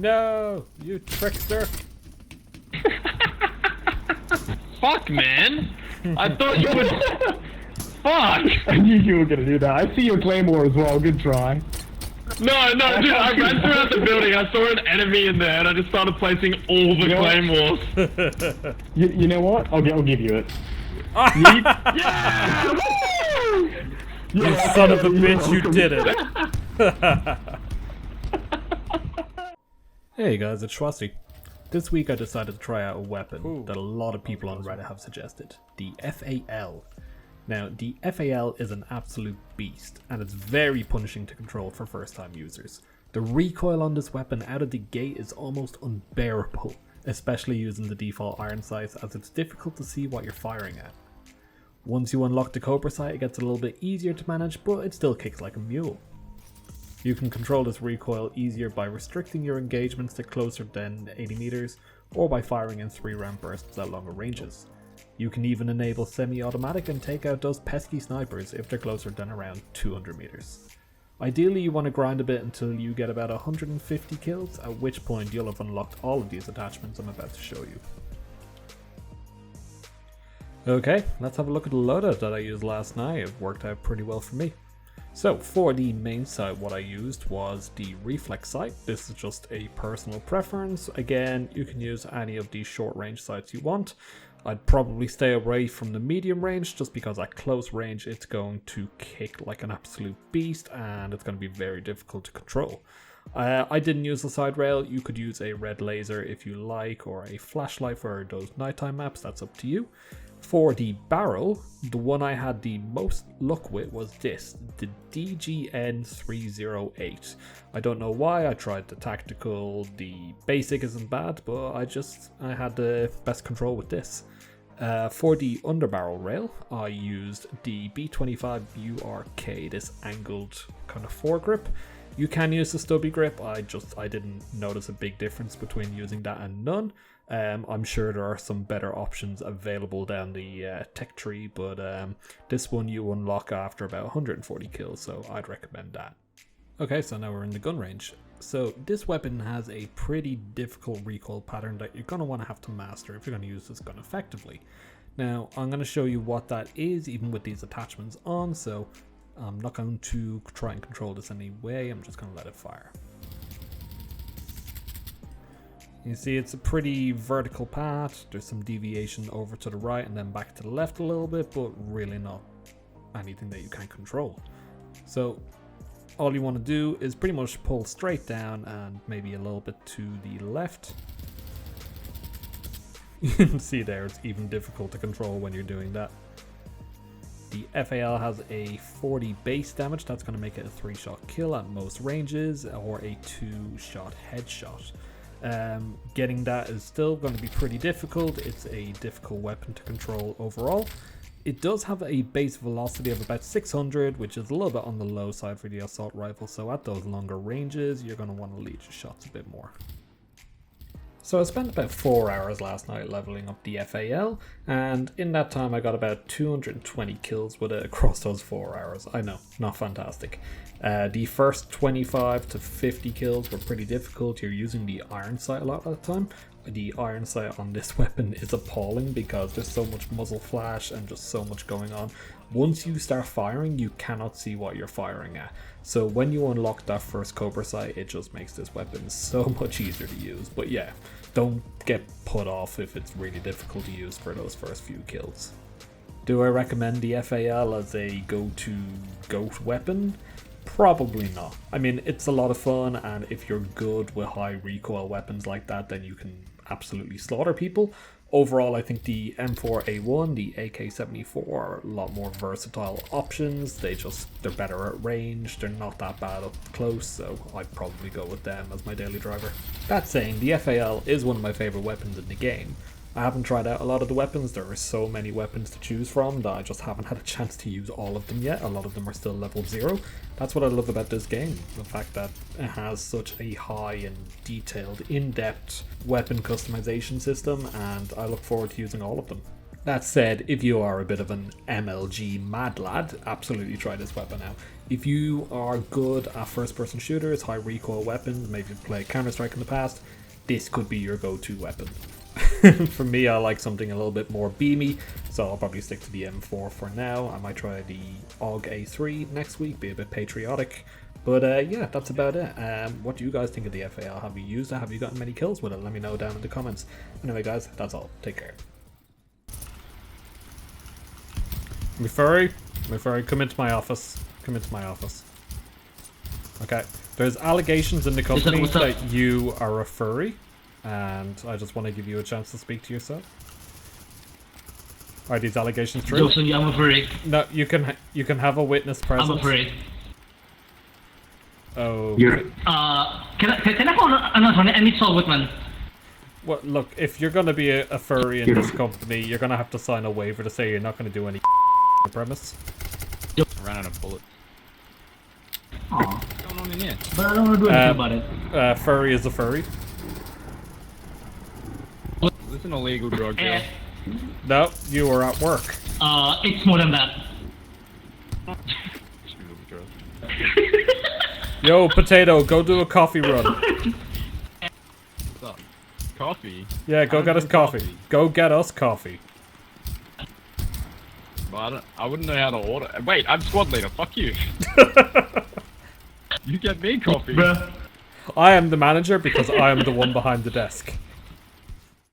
No, you trickster. Fuck, man! I thought you would. Fuck! I knew you were gonna do that. I see your claymore as well. Good try. No, dude, I ran throughout the building, I saw an enemy in there, and I just started placing all the claymores. You know what? I'll give you it. Yeah! Woo! You son of a bitch, you did it. Hey guys, it's Schwasti. This week I decided to try out a weapon that a lot of people on Reddit have suggested, the FAL. Now, the FAL is an absolute beast, and it's very punishing to control for first time users. The recoil on this weapon out of the gate is almost unbearable, especially using the default iron sights, as it's difficult to see what you're firing at. Once you unlock the Cobra sight, it gets a little bit easier to manage, but it still kicks like a mule. You can control this recoil easier by restricting your engagements to closer than 80 meters, or by firing in 3-round bursts at longer ranges. You can even enable semi-automatic and take out those pesky snipers if they're closer than around 200 meters. Ideally you want to grind a bit until you get about 150 kills, at which point you'll have unlocked all of these attachments I'm about to show you. Okay, let's have a look at the loadout that I used last night. It worked out pretty well for me. So for the main sight, what I used was the reflex sight. This is just a personal preference. Again, you can use any of these short range sights you want. I'd probably stay away from the medium range just because at close range it's going to kick like an absolute beast and it's going to be very difficult to control. I didn't use the side rail. You could use a red laser if you like, or a flashlight for those nighttime maps, that's up to you. For the barrel, the one I had the most luck with was this, the DGN-308. I don't know why. I tried the tactical, the basic isn't bad, but I had the best control with this. For the underbarrel rail, I used the B25 URK, this angled kind of foregrip. You can use the stubby grip. I didn't notice a big difference between using that and none. I'm sure there are some better options available down the tech tree, but this one you unlock after about 140 kills, so I'd recommend that. Okay, so now we're in the gun range. So this weapon has a pretty difficult recoil pattern that you're going to want to have to master if you're going to use this gun effectively. Now, I'm going to show you what that is even with these attachments on, so I'm not going to try and control this anyway, I'm just going to let it fire. You see it's a pretty vertical path, there's some deviation over to the right and then back to the left a little bit, but really not anything that you can control. So all you want to do is pretty much pull straight down and maybe a little bit to the left. You can see there it's even difficult to control when you're doing that. The FAL has a 40 base damage, that's going to make it a 3-shot kill at most ranges, or a 2-shot headshot. Getting that is still going to be pretty difficult. It's a difficult weapon to control overall. It does have a base velocity of about 600, which is a little bit on the low side for the assault rifle, so at those longer ranges you're going to want to lead your shots a bit more. So I spent about 4 hours last night leveling up the FAL, and in that time I got about 220 kills with it across those 4 hours. I know, not fantastic. The first 25 to 50 kills were pretty difficult. You're using the iron sight a lot at the time. The iron sight on this weapon is appalling because there's so much muzzle flash and just so much going on. Once you start firing, you cannot see what you're firing at. So when you unlock that first Cobra sight, it just makes this weapon so much easier to use. But yeah, don't get put off if it's really difficult to use for those first few kills. Do I recommend the FAL as a go-to GOAT weapon? Probably not. I mean, it's a lot of fun, and if you're good with high recoil weapons like that, then you can absolutely slaughter people. Overall, I think the M4A1, the AK-74 are a lot more versatile options. They're better at range, they're not that bad up close, so I'd probably go with them as my daily driver. That saying, the FAL is one of my favourite weapons in the game. I haven't tried out a lot of the weapons. There are so many weapons to choose from that I just haven't had a chance to use all of them yet. A lot of them are still level 0. That's what I love about this game, the fact that it has such a high and detailed, in-depth weapon customization system, and I look forward to using all of them. That said, if you are a bit of an MLG mad lad, absolutely try this weapon out. If you are good at first-person shooters, high recoil weapons, maybe you've played Counter-Strike in the past, this could be your go-to weapon. For me, I like something a little bit more beamy, so I'll probably stick to the M4 for now. I might try the AUG A3 next week, be a bit patriotic. But yeah, that's about it. What do you guys think of the FAL? Have you used it? Have you gotten many kills with it? Let me know down in the comments. Anyway guys, that's all. Take care. My furry, come into my office. Come into my office. Okay, there's allegations in the company that you are a furry, and I just want to give you a chance to speak to yourself. Are these allegations true? Jokes on you, I'm a furry. No, you can have a witness present. I'm a furry. Oh. Can I call any Saul Whitman? Well, look, if you're going to be a furry in this company, you're going to have to sign a waiver to say you're not going to do any on the premise. I ran out of bullets. Aww. What's going on in here? But I don't want to do anything about it. Furry is a furry. Is this an illegal drug deal? No, you were at work. It's more than that. Yo, Potato, go do a coffee run. What's up? Coffee? Yeah, go get us coffee. Go get us coffee. But I wouldn't know how to order. Wait, I'm squad leader. Fuck you. You get me coffee. Bruh. I am the manager because I am the one behind the desk.